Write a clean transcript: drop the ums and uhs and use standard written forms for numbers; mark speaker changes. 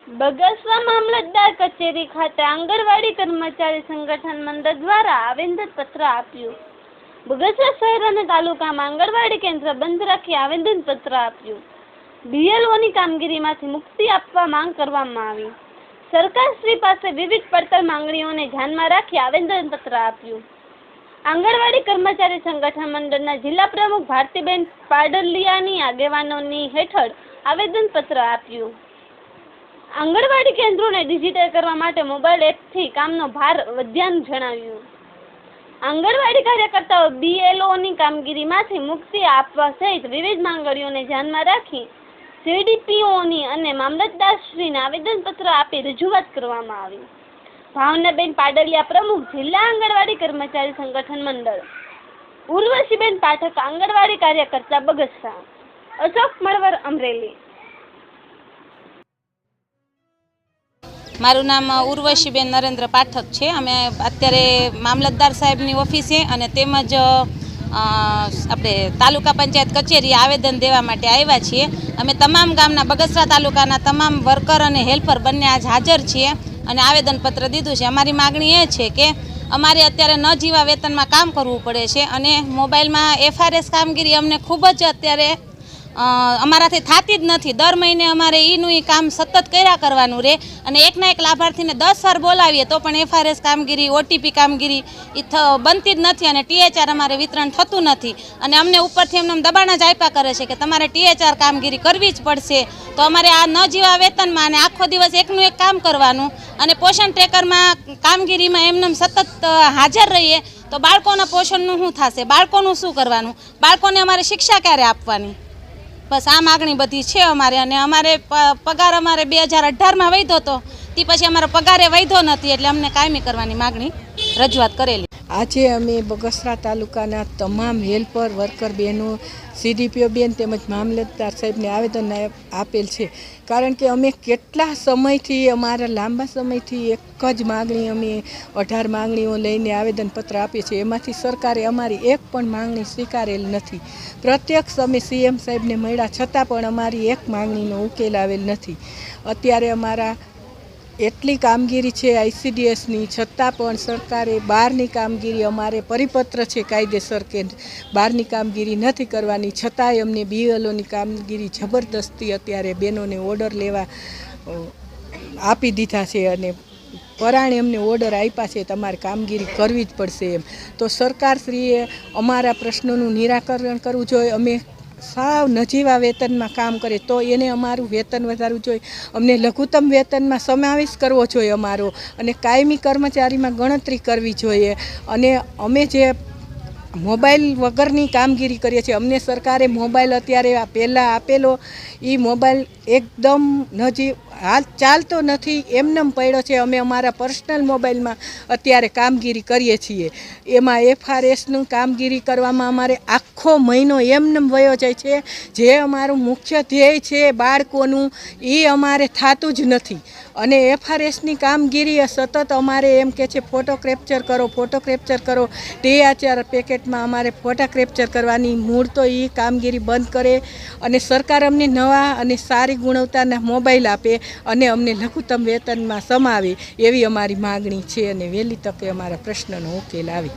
Speaker 1: બગસરા મામલતદાર કચેરી ખાતે આંગણવાડી કર્મચારી સંગઠન મંડળ દ્વારા આવેદનપત્ર આપ્યું। બગસરા શહેર અને તાલુકામાં આંગણવાડી કેન્દ્ર બંધ રાખી આવેદનપત્ર આપ્યું। બીએલઓની કામગીરીમાંથી મુક્તિ આપવા માંગ કરવામાં આવી। સરકારશ્રી પાસે વિવિધ પડતર માંગણીઓને ધ્યાનમાં રાખી આવેદનપત્ર આપ્યું। આંગણવાડી કર્મચારી સંગઠન મંડળના જિલ્લા પ્રમુખ ભારતીબેન પાડલિયાની આગેવાનોની હેઠળ આવેદનપત્ર આપ્યું। આંગણવાડી કેન્દ્રોને ડિજિટલ કરવા માટે મોબાઈલ એપથી કામનો ભાર વધ્યાનું જણાવ્યું। આંગણવાડી કાર્યકર્તાઓ બીએલઓની કામગીરીમાંથી મુક્તિ આપવા સહિત વિવિધ માંગણીઓને ધ્યાનમાં રાખી સીડીપીઓની અને મામલતદારશ્રીને આવેદનપત્ર આપી રજૂઆત કરવામાં આવી। ભાવનાબેન પાડલિયા પ્રમુખ જિલ્લા આંગણવાડી કર્મચારી સંગઠન મંડળ, ઉર્વશીબેન પાઠક આંગણવાડી કાર્યકર્તા બગસરા, અશોક મળવર અમરેલી।
Speaker 2: મારું નામ ઉર્વશીબેન નરેન્દ્ર પાઠક છે। અમે અત્યારે મામલતદાર સાહેબની ઓફિસે અને તેમજ આપણે તાલુકા પંચાયત કચેરી આવેદન દેવા માટે આવ્યા છીએ। અમે તમામ ગામના બગસરા તાલુકાના તમામ વર્કર અને હેલ્પર બંને આજ હાજર છીએ અને આવેદનપત્ર દીધું છે। અમારી માગણી એ છે કે અમારે અત્યારે ન જીવા વેતનમાં કામ કરવું પડે છે અને મોબાઈલમાં એફઆરએસ કામગીરી અમને ખૂબ જ અત્યારે અમારાથી થતી જ નથી। દર મહિને અમારે ઈનું કામ સતત કર્યા કરવાનું રહે અને એકના એક લાભાર્થીને 10 વાર બોલાવીએ તો પણ એફઆરએસ કામગીરી ઓટીપી કામગીરી બનતી જ નથી અને ટીએચઆર અમારે વિતરણ થતું નથી અને અમને ઉપરથી એમને દબાણ જ આપ્યા કરે છે કે તમારે ટીએચઆર કામગીરી કરવી જ પડશે। તો અમારે આ ન જીવા વેતનમાં અને આખો દિવસ એકનું એક કામ કરવાનું અને પોષણ ટ્રેકરમાં કામગીરીમાં એમને સતત હાજર રહીએ તો બાળકોના પોષણનું શું થશે, બાળકોનું શું કરવાનું, બાળકોને અમારે શિક્ષા ક્યારે આપવાની? બસ આ માગણી બધી છે અમારે। અને અમારે પગાર અમારે 2018માં વધ્યો હતો તે પછી અમારો પગારે વધ્યો નથી એટલે અમને કાયમી કરવાની માગણી રજૂઆત કરેલી।
Speaker 3: આજે અમે બગસરા તાલુકાના તમામ હેલ્પર વર્કર બહેનો, સીડીપીઓ બેન તેમજ મામલતદાર સાહેબને આવેદન આપેલ છે, કારણ કે અમે કેટલા સમયથી અમારા લાંબા સમયથી એક જ માગણી અમે 18 માંગણીઓ લઈને આવેદનપત્ર આપીએ છીએ। એમાંથી સરકારે અમારી એક પણ માંગણી સ્વીકારેલ નથી। પ્રત્યક્ષ અમે સીએમ સાહેબને મળ્યા છતાં પણ અમારી એક માંગણીનો ઉકેલ આવેલ નથી। અત્યારે અમારા એટલી કામગીરી છે આઈસીડીએસની છતાં પણ સરકારે બહારની કામગીરી અમારે પરિપત્ર છે કાયદેસર કે બહારની કામગીરી નથી કરવાની, છતાંય અમને બીએલઓની કામગીરી જબરદસ્તી અત્યારે બહેનોને ઓર્ડર લેવા આપી દીધા છે અને પરાણે અમને ઓર્ડર આપ્યા છે તમારે કામગીરી કરવી જ પડશે એમ। તો સરકારશ્રીએ અમારા પ્રશ્નોનું નિરાકરણ કરવું જોઈએ। અમે સાવ નજીવા વેતનમાં કામ કરે તો એને અમારું વેતન વધારવું જોઈએ, અમને લઘુત્તમ વેતનમાં સમાવેશ કરવો જોઈએ અમારો અને કાયમી કર્મચારીમાં ગણતરી કરવી જોઈએ। અને અમે જે મોબાઈલ વગરની કામગીરી કરીએ છીએ, અમને સરકારે મોબાઈલ અત્યારે પહેલાં આપેલો એ મોબાઈલ એકદમ હાલ ચાલતો નથી, એમનેમ પડ્યો છે। અમે અમારા પર્સનલ મોબાઈલમાં અત્યારે કામગીરી કરીએ છીએ, એમાં એફઆરએસનું કામગીરી કરવામાં અમારે આખો મહિનો એમનેમ વયો જાય છે। જે અમારું મુખ્ય ધ્યેય છે બાળકોનું એ અમારે થતું જ નથી અને એફઆરએસની કામગીરી સતત અમારે એમ કે છે ફોટો કેપ્ચર કરો, ફોટો કેપ્ચર કરો, ટીએચઆર પેકેટમાં અમારે ફોટા કેપ્ચર કરવાની, મૂળ તો એ કામગીરી બંધ કરે અને સરકાર અમને નવા અને સારી ગુણવત્તાના મોબાઈલ આપે અને અમને લઘુત્તમ વેતનમાં સમાવે એવી અમારી માગણી છે અને વહેલી તકે અમારા પ્રશ્નનો ઉકેલ આવે।